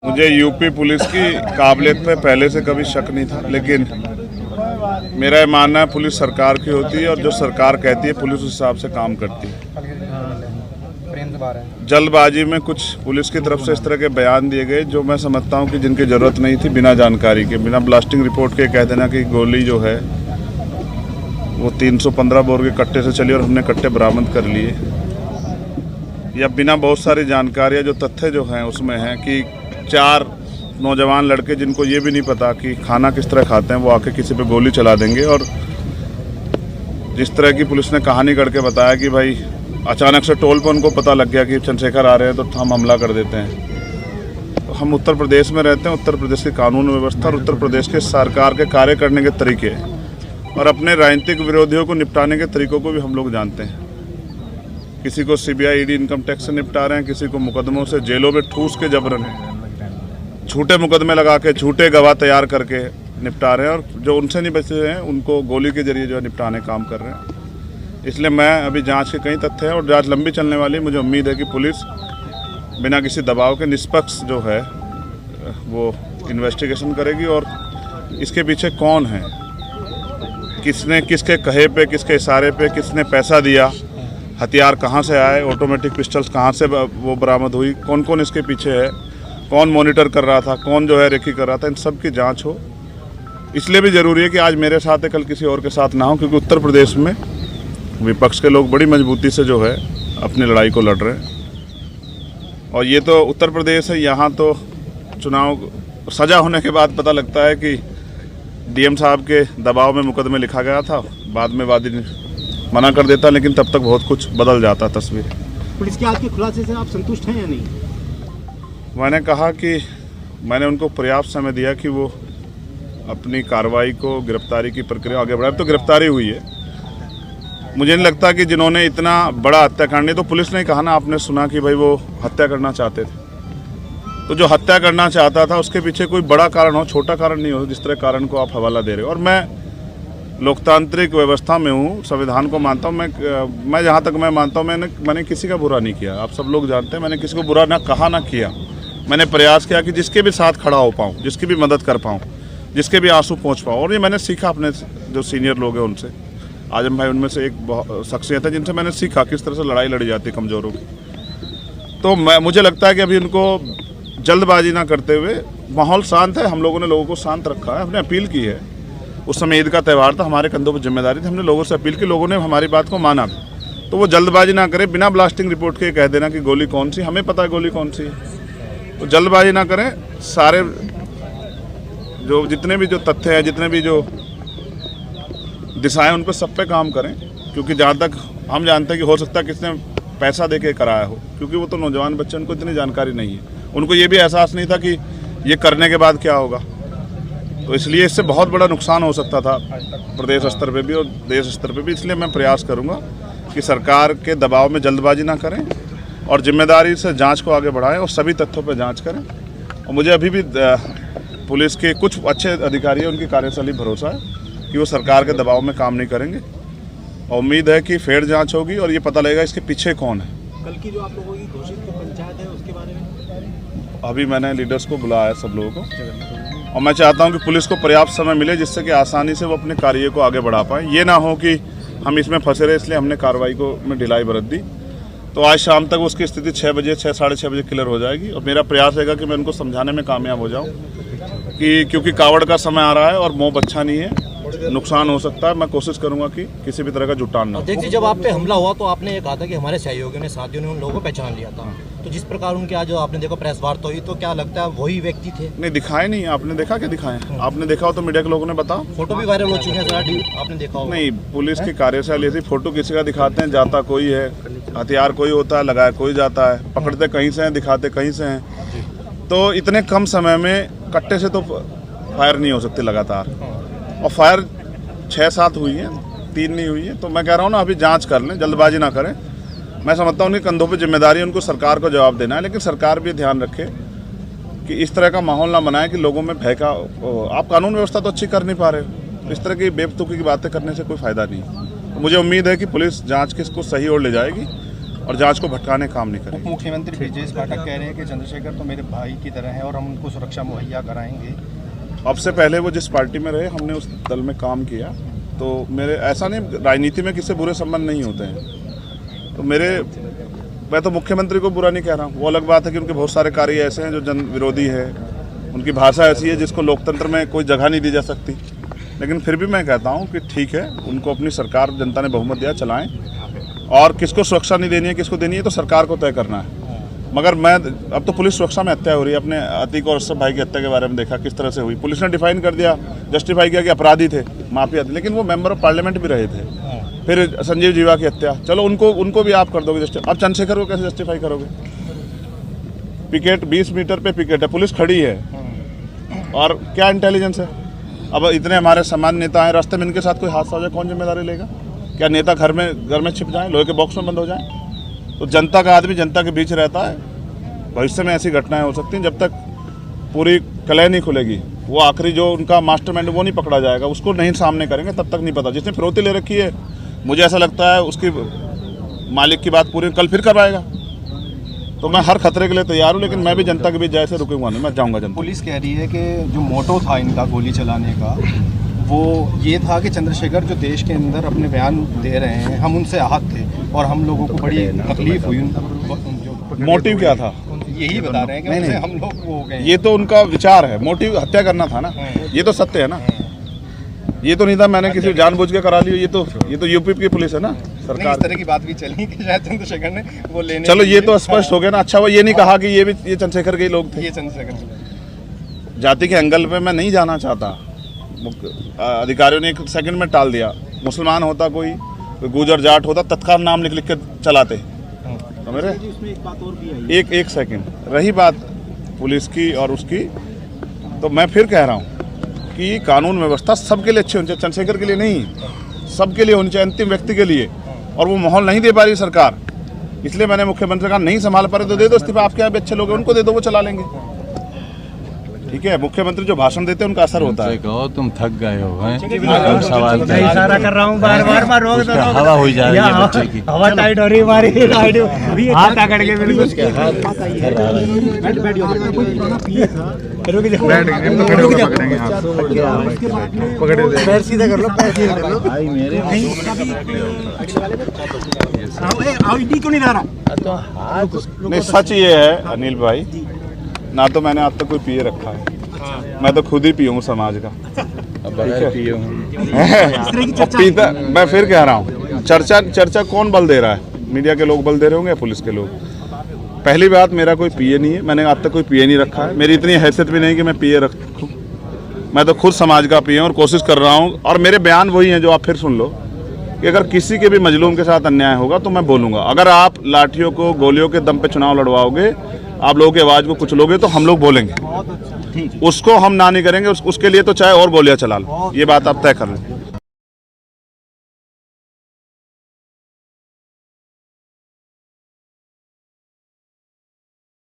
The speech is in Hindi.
मुझे यूपी पुलिस की काबिलियत पे पहले से कभी शक नहीं था, लेकिन मेरा ये मानना है पुलिस सरकार की होती है और जो सरकार कहती है पुलिस उस हिसाब से काम करती है। जल्दबाजी में कुछ पुलिस की तरफ से इस तरह के बयान दिए गए जो मैं समझता हूं कि जिनकी ज़रूरत नहीं थी, बिना जानकारी के, बिना ब्लास्टिंग रिपोर्ट के कह देना कि गोली जो है वो 315 बोर के कट्टे से चली और हमने कट्टे बरामद कर लिए, या बिना बहुत सारी जानकारियाँ जो तथ्य जो हैं उसमें हैं कि 4 नौजवान लड़के जिनको ये भी नहीं पता कि खाना किस तरह खाते हैं वो आके किसी पे गोली चला देंगे। और जिस तरह की पुलिस ने कहानी करके बताया कि भाई अचानक से टोल पर उनको पता लग गया कि चंद्रशेखर आ रहे हैं तो हम हमला कर देते हैं। तो हम उत्तर प्रदेश में रहते हैं, उत्तर प्रदेश की कानून व्यवस्था और उत्तर प्रदेश के सरकार के कार्य करने के तरीके और अपने राजनीतिक विरोधियों को निपटाने के तरीकों को भी हम लोग जानते हैं। किसी को सीबीआई ईडी इनकम टैक्स से निपटा रहे हैं, किसी को मुकदमों से जेलों में ठूस के जबरन झूठे मुकदमे लगा के झूठे गवाह तैयार करके निपटा रहे हैं, और जो उनसे नहीं बचे हैं उनको गोली के जरिए जो है निपटाने काम कर रहे हैं। इसलिए मैं अभी जांच के कई तथ्य हैं और जांच लंबी चलने वाली। मुझे उम्मीद है कि पुलिस बिना किसी दबाव के निष्पक्ष जो है वो इन्वेस्टिगेशन करेगी और इसके पीछे कौन है, किसने किसके कहे पे, किसके इशारे पे, किसने पैसा दिया, हथियार कहाँ से आए, ऑटोमेटिक पिस्टल्स कहाँ से वो बरामद हुई, कौन कौन इसके पीछे है, कौन मॉनिटर कर रहा था, कौन जो है रेकी कर रहा था, इन सब की जांच हो। इसलिए भी ज़रूरी है कि आज मेरे साथ है, कल किसी और के साथ ना हो, क्योंकि उत्तर प्रदेश में विपक्ष के लोग बड़ी मजबूती से जो है अपनी लड़ाई को लड़ रहे हैं। और ये तो उत्तर प्रदेश है, यहाँ तो चुनाव सजा होने के बाद पता लगता है कि डीएम साहब के दबाव में मुकदमे लिखा गया था, बाद में वादी मना कर देता, लेकिन तब तक बहुत कुछ बदल जाता तस्वीर। पुलिस के आज के खुलासे से आप संतुष्ट हैं या नहीं? मैंने कहा कि मैंने उनको पर्याप्त समय दिया कि वो अपनी कार्रवाई को, गिरफ्तारी की प्रक्रिया आगे बढ़ाए। तो गिरफ्तारी हुई है। मुझे नहीं लगता कि जिन्होंने इतना बड़ा हत्याकांड, तो पुलिस ने कहा ना, आपने सुना कि भाई वो हत्या करना चाहते थे, तो जो हत्या करना चाहता था उसके पीछे कोई बड़ा कारण हो, छोटा कारण नहीं हो, जिस तरह कारण को आप हवाला दे रहे हो। और मैं लोकतांत्रिक व्यवस्था में हूँ, संविधान को मानता हूँ। मैं जहाँ तक मैं मानता हूँ मैंने किसी का बुरा नहीं किया। आप सब लोग जानते हैं मैंने किसी को बुरा ना कहा ना किया। मैंने प्रयास किया कि जिसके भी साथ खड़ा हो पाऊँ, जिसकी भी मदद कर पाऊँ, जिसके भी आंसू पहुँच पाऊँ। और ये मैंने सीखा अपने जो सीनियर लोग हैं उनसे। आजम भाई उनमें से एक शख्सियत है जिनसे मैंने सीखा किस तरह से लड़ाई लड़ी जाती है कमज़ोरों की। तो मुझे लगता है कि अभी उनको जल्दबाजी ना करते हुए, माहौल शांत है, हम लोगों ने लोगों को शांत रखा है, हमने अपील की है। उस समय ईद का त्यौहार था, हमारे कंधों पर जिम्मेदारी थी, हमने लोगों से अपील की, लोगों ने हमारी बात को माना भी। तो वो जल्दबाजी ना करें, बिना ब्लास्टिंग रिपोर्ट के कह देना कि गोली कौन सी, हमें पता है गोली कौन सी है। तो जल्दबाजी ना करें, सारे जो जितने भी जो तथ्य हैं, जितने भी जो दिशाएं, उन पर सब पे काम करें। क्योंकि जहाँ तक हम जानते हैं कि हो सकता है किसने पैसा दे के कराया हो, क्योंकि वो तो नौजवान बच्चे, उनको इतनी जानकारी नहीं है, उनको ये भी एहसास नहीं था कि ये करने के बाद क्या होगा। तो इसलिए इससे बहुत बड़ा नुकसान हो सकता था प्रदेश स्तर पे भी और देश स्तर पे भी। इसलिए मैं प्रयास करूंगा कि सरकार के दबाव में जल्दबाजी ना करें और जिम्मेदारी से जांच को आगे बढ़ाएं और सभी तथ्यों पर जांच करें। और मुझे अभी भी पुलिस के कुछ अच्छे अधिकारी हैं, उनकी कार्यशैली भरोसा है कि वो सरकार के दबाव में काम नहीं करेंगे। और उम्मीद है कि फेयर जाँच होगी और ये पता लगेगा इसके पीछे कौन है। कल की जो आप लोगों की घोषित पंचायत है उसके बारे में अभी मैंने लीडर्स को बुलाया है, सब लोगों को, और मैं चाहता हूं कि पुलिस को पर्याप्त समय मिले जिससे कि आसानी से वो अपने कार्य को आगे बढ़ा पाएँ। ये ना हो कि हम इसमें फंसे रहे, इसलिए हमने कार्रवाई को में ढिलाई बरत दी। तो आज शाम तक उसकी स्थिति 6 बजे, 6 साढ़े 6 बजे क्लियर हो जाएगी। और मेरा प्रयास रहेगा कि मैं उनको समझाने में कामयाब हो जाऊँ कि क्योंकि कावड़ का समय आ रहा है और मोह अच्छा नहीं है, नुकसान हो सकता है। मैं कोशिश करूंगा कि किसी भी तरह का जुटान ना। देखिए, जब आप पे हमला हुआ तो आपने ये कहा था कि हमारे सहयोगियों ने, साथियों ने उन लोगों को पहचान लिया था। तो जिस प्रकार उनके आज आपने देखो प्रेस वार्ता हुई, तो क्या लगता है वही व्यक्ति थे? नहीं, दिखाए नहीं। आपने देखा क्या दिखाए? आपने देखा हो तो मीडिया के लोगों ने बताओ। फोटो भी वायरल हो चुके हैं, आपने देखा होगा। नहीं, पुलिस की कार्यशैली ऐसी, फोटो किसी का दिखाते हैं, जाता कोई है, हथियार कोई होता है, लगाया कोई जाता है, पकड़ते कहीं से हैं, दिखाते कहीं से हैं। तो इतने कम समय में कट्टे से तो फायर नहीं हो सकती लगातार, और फायर 6-7 हुई है, 3 नहीं हुई है। तो मैं कह रहा हूँ ना, अभी जांच कर लें, जल्दबाजी ना करें। मैं समझता हूँ उनके कंधों पे जिम्मेदारी है, उनको सरकार को जवाब देना है, लेकिन सरकार भी ध्यान रखे कि इस तरह का माहौल ना बनाए कि लोगों में भय का। आप कानून व्यवस्था तो अच्छी कर नहीं पा रहे हो, इस तरह की बेवकूफ़ी की बातें करने से कोई फ़ायदा नहीं। तो मुझे उम्मीद है कि पुलिस जाँच के इसको सही ओर ले जाएगी और जांच को भटकाने का काम नहीं करेगी। उप मुख्यमंत्री ब्रजेश पाठक कह रहे हैं कि चंद्रशेखर तो मेरे भाई की तरह हैं और हम उनको सुरक्षा मुहैया कराएंगे। अब से पहले वो जिस पार्टी में रहे, हमने उस दल में काम किया, तो मेरे ऐसा नहीं, राजनीति में किसी बुरे संबंध नहीं होते हैं। तो मैं तो मुख्यमंत्री को बुरा नहीं कह रहा हूँ। वो अलग बात है कि उनके बहुत सारे कार्य ऐसे हैं जो जन विरोधी है, उनकी भाषा ऐसी है जिसको लोकतंत्र में कोई जगह नहीं दी जा सकती। लेकिन फिर भी मैं कहता हूँ कि ठीक है, उनको अपनी सरकार, जनता ने बहुमत दिया, चलाएं। और किसको सुरक्षा नहीं देनी है, किसको देनी है, तो सरकार को तय करना है। मगर अब तो पुलिस सुरक्षा में हत्या हो रही है। अपने अतीक और अशरफ भाई की हत्या के बारे में देखा किस तरह से हुई। पुलिस ने डिफाइन कर दिया, जस्टिफाई किया कि अपराधी थे, माफिया थे, लेकिन वो मेंबर ऑफ पार्लियामेंट भी रहे थे। फिर संजीव जीवा की हत्या, चलो उनको भी आप कर दोगे जस्टिफाई। अब चंद्रशेखर को कैसे जस्टिफाई करोगे? पिकेट 20 मीटर पे पिकेट है, पुलिस खड़ी है, और क्या इंटेलिजेंस है? अब इतने हमारे सामान्य नेता हैं, रास्ते में इनके साथ कोई हादसा हो जाए, कौन जिम्मेदारी लेगा? क्या नेता घर में छिप जाएं, लोहे के बॉक्स में बंद हो जाएं? तो जनता का आदमी जनता के बीच रहता है। भविष्य में ऐसी घटनाएं हो सकती हैं। जब तक पूरी कलह नहीं खुलेगी, वो आखिरी जो उनका मास्टरमाइंड वो नहीं पकड़ा जाएगा, उसको नहीं सामने करेंगे, तब तक नहीं पता। जिसने फिरौती ले रखी है, मुझे ऐसा लगता है उसकी मालिक की बात पूरी कल फिर करवाएगा। तो मैं हर खतरे के लिए तैयार हूँ, लेकिन मैं भी जनता के बीच जैसे रुकूंगा नहीं, मैं जाऊँगा जनता। पुलिस कह रही है कि जो मोटो था इनका गोली चलाने का, वो ये था कि चंद्रशेखर जो देश के अंदर अपने बयान दे रहे हैं, हम उनसे आहत थे और हम लोगों को बड़ी तकलीफ हुई। मोटिव क्या था? यही बता रहे हैं कि उनसे हम लोग वो हो गए। ये तो उनका विचार है, मोटिव हत्या करना था ना, ये तो सत्य है ना। ये तो नहीं था मैंने किसी जानबूझ के करा ली। ये तो यूपी की पुलिस है ना, सरकार। इस तरह की बात भी चली कि शायद चंद्रशेखर ने वो लेने। चलो ये तो स्पष्ट हो गया ना। अच्छा, वो ये नहीं कहा कि ये चंद्रशेखर के ही लोग थे। ये चंद्रशेखर जाति के एंगल पे मैं नहीं जाना चाहता। अधिकारियों ने 1 सेकंड में टाल दिया। मुसलमान होता कोई गुजर जाट होता, तत्काल नाम लिख के चलाते। तो मेरे इसमें एक बात और भी आई। एक सेकंड रही बात पुलिस की और उसकी, तो मैं फिर कह रहा हूँ कि कानून व्यवस्था सबके लिए अच्छी होनी चाहिए, चंद्रशेखर के लिए नहीं, सबके लिए होनी चाहिए, अंतिम व्यक्ति के लिए। और वो माहौल नहीं दे पा रही सरकार, इसलिए मैंने मुख्यमंत्री का नहीं संभाल पा रहे तो दे दो इस्तीफा। आपके यहाँ भी अच्छे लोग हैं, उनको दे दो, वो चला लेंगे। ठीक है, मुख्यमंत्री जो भाषण देते हैं उनका असर होता है। कहो तुम थक गए हो, हैं? सवाल इशारा कर रहा हूँ, बार रोक दो। हवा हो जा रही है बच्चे की। हवा टाइट हो रही हमारी, हाथ पकड़ के बिल्कुल। पैर सीधा कर लो, पैर सीधा कर लो। क्यों नहीं रहा? नहीं, सच ये है अनिल भाई, ना तो मैंने आज तक कोई पिए रखा है, मैं तो खुद ही पियूँ समाज का। पीता, मैं फिर कह रहा हूँ, चर्चा कौन बल दे रहा है? मीडिया के लोग बल दे रहे होंगे या पुलिस के लोग? पहली बात, मेरा कोई पिए नहीं है, मैंने आज तक कोई पिए नहीं रखा है। मेरी इतनी हैसियत भी नहीं कि मैं पिए रखूँ। मैं तो खुद समाज का पिए और कोशिश कर रहा हूँ। और मेरे बयान वही हैं जो आप फिर सुन लो कि अगर किसी के भी मजलूम के साथ अन्याय होगा तो मैं बोलूँगा। अगर आप लाठियों को, गोलियों के दम पे चुनाव लड़वाओगे, आप लोगों की आवाज़ को कुचलोगे, तो हम लोग बोलेंगे। उसको हम ना नहीं करेंगे, उसके लिए तो चाहे और गोलियां चला लो। ये बात आप तय कर लें।